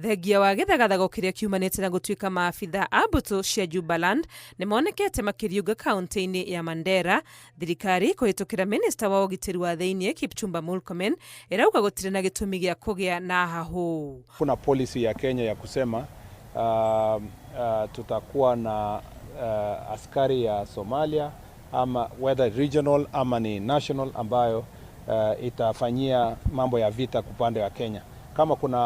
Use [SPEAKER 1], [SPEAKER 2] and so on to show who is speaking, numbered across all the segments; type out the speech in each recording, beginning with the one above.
[SPEAKER 1] Thengia wa githagathago kiria kiumanite na gutuika maabitha a mbutu cia Jubaland ni monekete makiriunga kaunti-ini ya Mandera. Thirikari kuhitukira minista wa ugitiri wa thiini Kipchumba Murkomen irauga gutire na gitumi gia kugia na hahu.
[SPEAKER 2] Kuna policy ya Kenya ya kusema tutakuwa na askari ya Somalia ama whether regional ama ni national ambayo itafanyia mambo ya vita upande wa Kenya. Kama kuna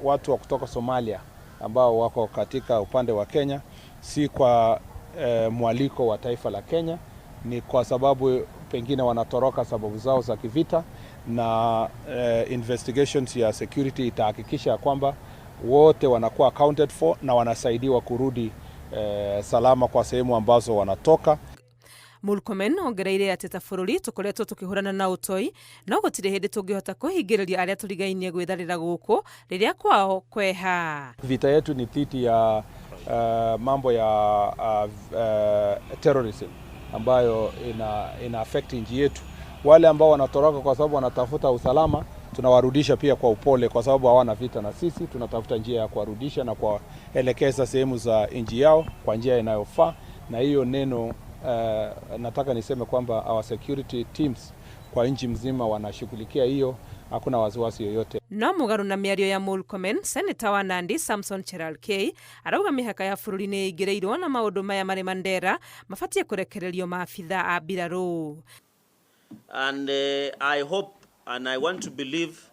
[SPEAKER 2] watu wa kutoka Somalia ambao wako katika upande wa Kenya, si kwa mwaliko wa taifa la Kenya, ni kwa sababu pengine wanatoroka sababu zao za kivita, na investigations ya security itahakikisha kwamba wote wanakuwa accounted for na wanasaidiwa kurudi salama kwa sehemu ambazo wanatoka.
[SPEAKER 1] Murkomen ongereire ati ta bururi tukoretwo tukihurana na utoi no gutire hindi tungihota kuhingiriria aria turigainie gwitharira guku riria kwao kweha.
[SPEAKER 2] Vita yetu ni dhidi ya mambo ya terrorism ambayo ina affect nchi yetu. Wale ambao wanatoroka kwa sababu wanatafuta usalama, tunawarudisha pia kwa upole kwa sababu hawana vita na sisi. Tunatafuta njia ya kuwarudisha na kuwaelekeza sehemu za nchi yao kwa njia inayofaa, na hiyo neno nataka niseme kwamba our security teams kwa nchi mzima wanashughulikia hiyo, hakuna wasiwasi yoyote.
[SPEAKER 1] No mugaru na miario ya Murkomen, Senator wa Nandi Samson Cherargei arauga mihaka ya bururi ni igireirwo na maundu maya mari Mandera mafatie kurekererio maabitha a mbiraru.
[SPEAKER 3] And I hope and I want to believe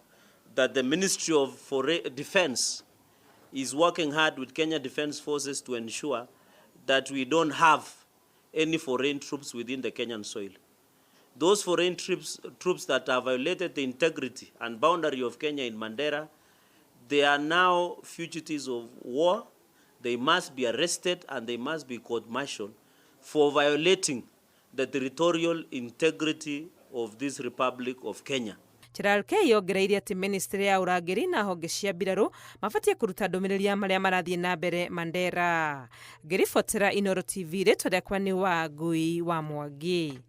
[SPEAKER 3] that the Ministry of Defense is working hard with Kenya Defence Forces to ensure that we don't have any foreign troops within the Kenyan soil. Those foreign troops that have violated the integrity and boundary of Kenya in Mandera, they are now fugitives of war. They must be arrested and they must be court-martialed for violating the territorial integrity of this Republic of Kenya.
[SPEAKER 1] Cherargei ongereire ati ministry ya urangiri na honge cia mbiraru mafatie kuruta ndumiriri maria marathie na mbere Mandera. Ngiribotera Inooro TV ritwa riakwa ni Wangui wa Mwangi.